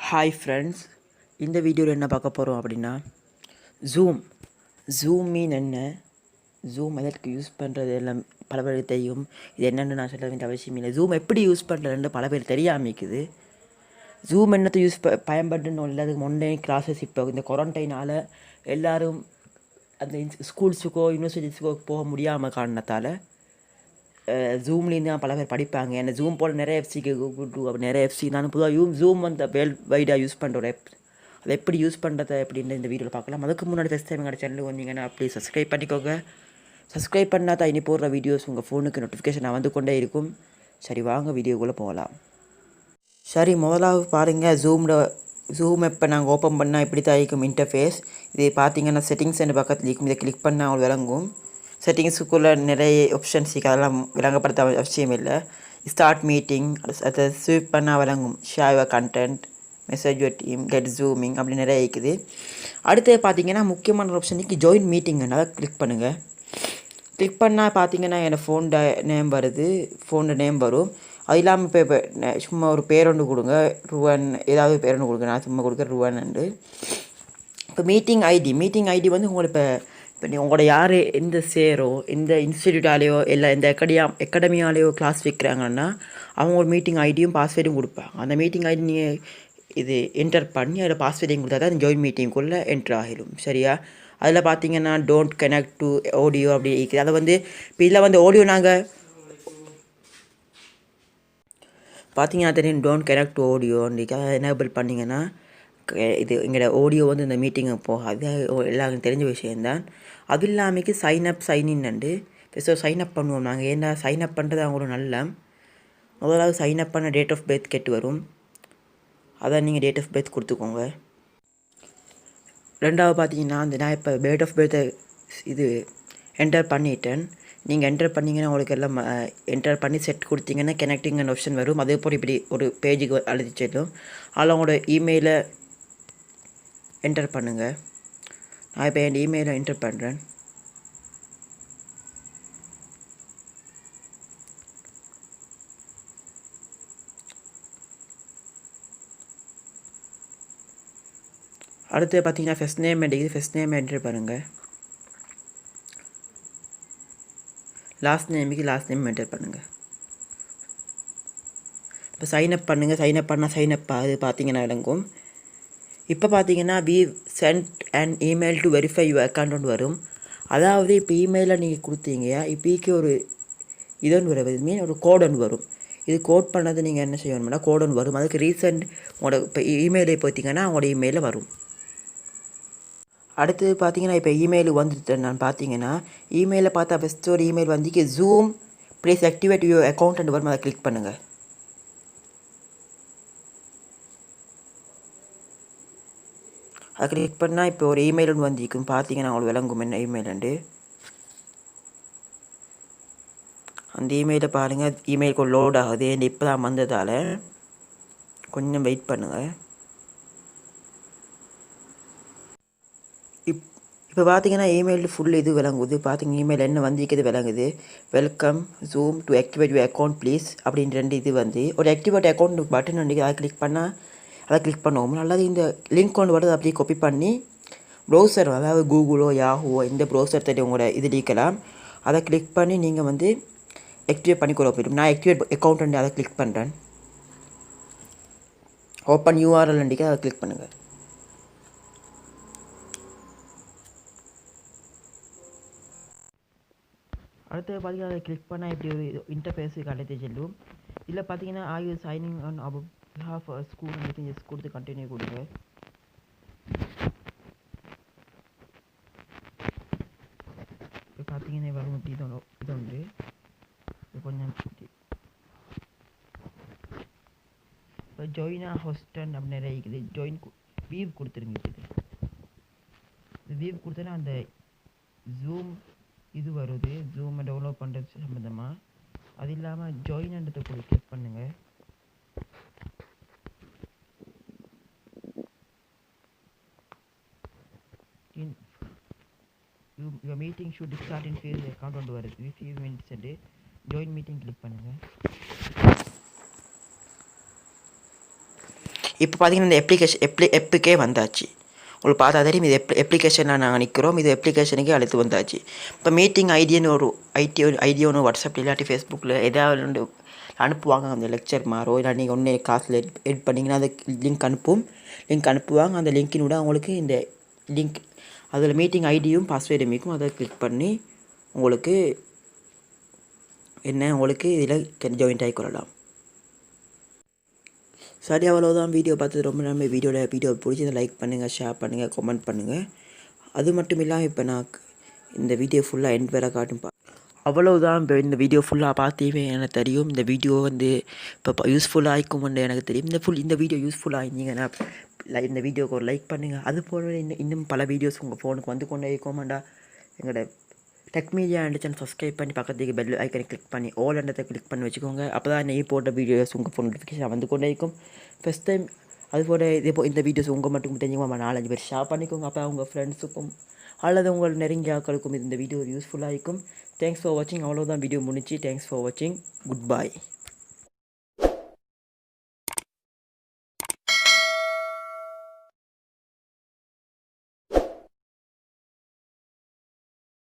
Hi friends, இந்த வீடியோவில் என்ன பார்க்க போகிறோம் அப்படின்னா ஜூம் மீன் என்ன, ஜூம் எதற்கு யூஸ் பண்ணுறது எல்லாம் பல பேருக்கு தெரியும். இது என்னென்னு நான் சொல்ல வேண்டிய அவசியம் இல்லை. ஜூம் எப்படி யூஸ் பண்ணுறதுன்னு பல பேர் தெரியாமிக்குது. ஜூம் என்னத்தை பயன்படுன்னு இல்லை. அதுக்கு ஆன்லைன் கிளாஸஸ் இப்போ இந்த குவாரண்டைனால் எல்லோரும் அந்த ஸ்கூல்ஸுக்கோ யூனிவர்சிட்டிஸுக்கோ போக முடியாமல் காரணத்தால் ஜூம்லேருந்து தான் பல பேர் படிப்பாங்க. ஏன்னா ஜூம் போல் நிறைய எஃப்சிக்கு அப்படி நிறைய எஃப்சி நான் பொதுவாக ஜூம் வந்து வேர்ல்ட் வைடாக யூஸ் பண்ணுற ஒரு ஆப். அதை எப்படி யூஸ் பண்ணுறது அப்படின்னு இந்த வீடியோவில் பார்க்கலாம். அதுக்கு முன்னாடி ஃபஸ்ட் டைம் எங்கள் சேனலுக்கு வந்தீங்கன்னா அப்படி சப்ஸ்கிரைப் பண்ணிக்கோங்க. சப்ஸ்கிரைப் பண்ணால் தான் இனி போடுற வீடியோஸ் உங்கள் ஃபோனுக்கு நோட்டிஃபிகேஷன் வந்து கொண்டே இருக்கும். சரி, வாங்க வீடியோக்குள்ளே போகலாம். சரி, முதலாவது பாருங்கள், ஜூம் இப்போ நாங்கள் ஓப்பன் பண்ணால் இப்படி தான் இருக்கும் இன்டர்ஃபேஸ். இது பார்த்தீங்கன்னா செட்டிங்ஸ் பக்கத்தில் இருக்கும். இதை கிளிக் பண்ணால் அவங்க விளங்கும். செட்டிங்ஸுக்குள்ளே நிறைய ஆப்ஷன்ஸ் இருக்குது. அதெல்லாம் விளங்கப்படுத்த அவசியம் இல்லை. ஸ்டார்ட் மீட்டிங், அதை ஸ்வீப் பண்ணால் விளங்கும். Share your content, message your team, get zooming அப்படி நிறைய இருக்குது. அடுத்து பார்த்தீங்கன்னா முக்கியமான ஆப்ஷனுக்கு ஜாயின் மீட்டிங்னு அதை கிளிக் பண்ணுங்கள். கிளிக் பண்ணால் பார்த்தீங்கன்னா என்னோடய ஃபோனோட நேம் வருது, ஃபோனோட நேம் வரும். அது இல்லாமல் இப்போ சும்மா ஒரு பேர் ஒன்று கொடுங்க, ருவன் ஏதாவது பேர் ஒன்று கொடுங்க. நான் சும்மா கொடுக்க ருவன். இப்போ மீட்டிங் ஐடி வந்து உங்களுக்கு இப்போ உங்களோட யார் எந்த சேரோ எந்த இன்ஸ்டிடியூட்டாலேயோ இல்லை எந்த அகாடமியாலேயோ கிளாஸ் வைக்கிறாங்கன்னா அவங்க ஒரு மீட்டிங் ஐடியும் பாஸ்வேர்டும் கொடுப்பாங்க. அந்த மீட்டிங் ஐடி நீங்கள் இது என்டர் பண்ணி அதில் பாஸ்வேர்டையும் கொடுத்தா தான் ஜாயின் மீட்டிங்குள்ளே என்ட்ரு ஆகிடும். சரியா? அதில் பார்த்தீங்கன்னா டோன்ட் கனெக்ட் டு ஆடியோ அப்படி இருக்குது. அதை வந்து இப்போ இதில் வந்து ஆடியோ நாங்கள் பார்த்தீங்கன்னா தெரியும். டோன்ட் கனெக்ட் டு ஆடியோ அதை எனேபிள் பண்ணிங்கன்னா இது எங்களோட ஆடியோ வந்து இந்த மீட்டிங்கை போகாது. எல்லாருக்கும் தெரிஞ்ச விஷயந்தான். அது இல்லாமல் சைன்இன்னு இப்போ சைன்அப் பண்ணுவோம் நாங்கள். ஏன்னா சைன்அப் பண்ணுறது அவங்களோட நல்ல முதலாவது சைன்அப் பண்ண டேட் ஆஃப் பர்த் கெட்டு வரும். அதான் நீங்கள் டேட் ஆஃப் பர்த் கொடுத்துக்கோங்க. ரெண்டாவது பார்த்தீங்கன்னா நான் இப்போ டேட் ஆஃப் பர்த்தை இது என்டர் பண்ணிட்டேன். நீங்கள் என்டர் பண்ணிங்கன்னா உங்களுக்கு எல்லாம் என்டர் பண்ணி செட் கொடுத்தீங்கன்னா கனெக்டிங்னு ஆப்ஷன் வரும். அதே போல் இப்படி ஒரு பேஜுக்கு அழுதிச்சிடும். அதில் உங்களோட இமெயிலை என்டர் பண்ணுங்கள். நான் இப்போ என் இமெயிலை என்டர் பண்ணுறேன். அடுத்து பார்த்தீங்கன்னா ஃபஸ்ட் நேம் என்டர் பண்ணுங்கள். லாஸ்ட் நேம் என்டர் பண்ணுங்கள். இப்போ சைன்அப் பண்ணுங்கள். சைன்அப் அது பார்த்தீங்கன்னா விளங்கும். இப்போ பார்த்தீங்கன்னா we sent an email to verify your account வரும். அதாவது இப்போ இமெயிலில் நீங்கள் கொடுத்தீங்க, இப்போக்கு ஒரு இதொன்று வரும், மீன் ஒரு கோட் ஒன்று வரும். இது கோட் பண்ணது நீங்கள் என்ன செய்யணும்னா கோட் ஒன்று வரும். அதுக்கு ரீசெண்ட் உங்களோட இப்போ இமெயிலை பார்த்தீங்கன்னா உங்களோட இமெயிலில் வரும். அடுத்தது பார்த்தீங்கன்னா இப்போ இமெயில் வந்துட்டு நான் பார்த்தீங்கன்னா இமெயிலில் பார்த்தா ஃபஸ்ட்டு ஒரு இமெயில் வந்து zoom please activate your account வரும். அதை கிளிக் பண்ணுங்கள். அதை கிளிக் பண்ணால் இப்போ ஒரு இமெயில் ஒன்று வந்துருக்கும். பார்த்தீங்கன்னா அவங்களுக்கு விளங்கும் என்ன இமெயிலுண்டு. அந்த இமெயிலை பாருங்கள். இமெயிலுக்கு லோட் ஆகுது. இப்போ தான் வந்ததால் கொஞ்சம் வெயிட் பண்ணுங்கள். இப்போ பார்த்தீங்கன்னா இமெயில் ஃபுல் இது விளங்குது. பார்த்தீங்க இமெயில் என்ன வந்திருக்கிறது விளங்குது. Welcome zoom to activate your account please அப்படின்னு 2 இது வந்து ஒரு ஆக்டிவேட் அக்கௌண்ட் பட்டன் வந்து அதை கிளிக் பண்ணுவோம். அல்லது இந்த லிங்க் கொண்டு வரது அப்படியே காப்பி பண்ணி ப்ரௌசர், அதாவது கூகுளோ யாஹூவோ இந்த ப்ரௌசர் தேடி உங்களோட இது நீக்கலாம். அதை கிளிக் பண்ணி நீங்கள் வந்து ஆக்டிவேட் பண்ணிக்கொள்ள போய்டும். நான் ஆக்டிவேட் அக்கௌண்ட் அதை கிளிக் பண்ணுறேன். ஓப்பன் யூஆர்எல் அதை கிளிக் பண்ணுங்கள். அடுத்து பார்த்தீங்கன்னா அதை கிளிக் பண்ணால் இப்படி ஒரு இன்டர்ஃபேஸுக்கு அழைத்து செல்லும். இதில் பார்த்தீங்கன்னா R signing on about behalf school messages கொடுத்து கண்டினியூ கொடுங்க. இப்போ பார்த்தீங்கன்னா வரும் இப்படி இது உண்டு. கொஞ்சம் இப்போ ஜாயினா ஹோஸ்டன் அப்படி நிறைய இருக்குது. ஜாயின் வீவ் கொடுத்துருங்க. இது வீவ் கொடுத்தோன்னா அந்த ஜூம் இது வருது, ஜூமை டெவலப் பண்ணுறது சம்மந்தமாக. அது இல்லாமல் ஜாயின்ன்றதை கிளிக் பண்ணுங்கள். your meeting should start in phase account கொண்டு வருது. few minutes join meeting click பண்ணுங்கள். இப்போ பார்த்தீங்கன்னா இந்த எப்புக்கே வந்தாச்சு. உங்களுக்கு பார்த்தா தெரியும் இது அப்ளிகேஷனில் நாங்கள் நிற்கிறோம். இது அப்ளிகேஷனுக்கே அழைத்து வந்தாச்சு. இப்போ மீட்டிங் ஐடின்னு ஒரு ஐடி ஒன்று வாட்ஸ்அப்பில் இல்லாட்டி ஃபேஸ்புக்கில் ஏதாவது ஒன்று அனுப்புவாங்க. அந்த லெக்சர் மாறோ இல்லை நீங்கள் ஒன்றே காசில் எட் பண்ணிங்கன்னா அந்த லிங்க் அனுப்புவாங்க. அந்த லிங்க்கினோட அவங்களுக்கு இந்த லிங்க் அதில் மீட்டிங் ஐடியும் பாஸ்வேர்டும் இருக்கும். அதை கிளிக் பண்ணி உங்களுக்கு இதில் ஜாயின்ட் ஆகிக்கொள்ளலாம். சரி, அவ்வளோதான். வீடியோ பார்த்தது ரொம்ப நன்மை. வீடியோ பிடிச்சி லைக் பண்ணுங்கள், ஷேர் பண்ணுங்கள், கமெண்ட் பண்ணுங்கள். அது மட்டும் இல்லாமல் இப்போ நான் இந்த வீடியோ ஃபுல்லாக எண்ட் வரை காட்டும் அவ்வளோதான். இப்போ இந்த வீடியோ ஃபுல்லாக பார்த்தீங்க எனக்கு தெரியும். இந்த வீடியோ இப்போ யூஸ்ஃபுல்லாக இருக்கும்னு எனக்கு தெரியும். இந்த வீடியோ யூஸ்ஃபுல்லாக இருந்தீங்கன்னா இந்த வீடியோக்கு ஒரு லைக் பண்ணுங்கள். அது போல இன்னும் பல வீடியோஸ் உங்கள் ஃபோனுக்கு வந்து கொண்டே இருக்கோமாண்டா எங்களோட டெக் மீடியா சேனல் சப்ஸ்கிரைப் பண்ணி பக்கத்துக்கு பெல் ஐக்கனை கிளிக் பண்ணி ஆல் எண்ணத்தை கிளிக் பண்ணி வச்சுக்கோங்க. அப்போ தான் நெய் போட்ட வீடியோஸ் உங்கள் ஃபோன் நோட்டிஃபிகேஷன் வந்து கொண்டே இருக்கும். ஃபஸ்ட் டைம் அதுபோல் இந்த வீடியோஸ் உங்கள் மட்டும் தெரிஞ்சுக்கோங்க. 4-5 பேர் ஷேர் பண்ணிக்கோங்க. அப்போ உங்கள் ஃப்ரெண்ட்ஸுக்கும் அல்லது உங்கள் நெருங்கிய ஆட்களுக்கும் இந்த வீடியோ யூஸ்ஃபுல்லாக இருக்கும். தேங்க்ஸ் ஃபார் வாட்சிங். அவ்வளோதான், வீடியோ முடிச்சு. தேங்க்ஸ் ஃபார் வாட்சிங். Good bye.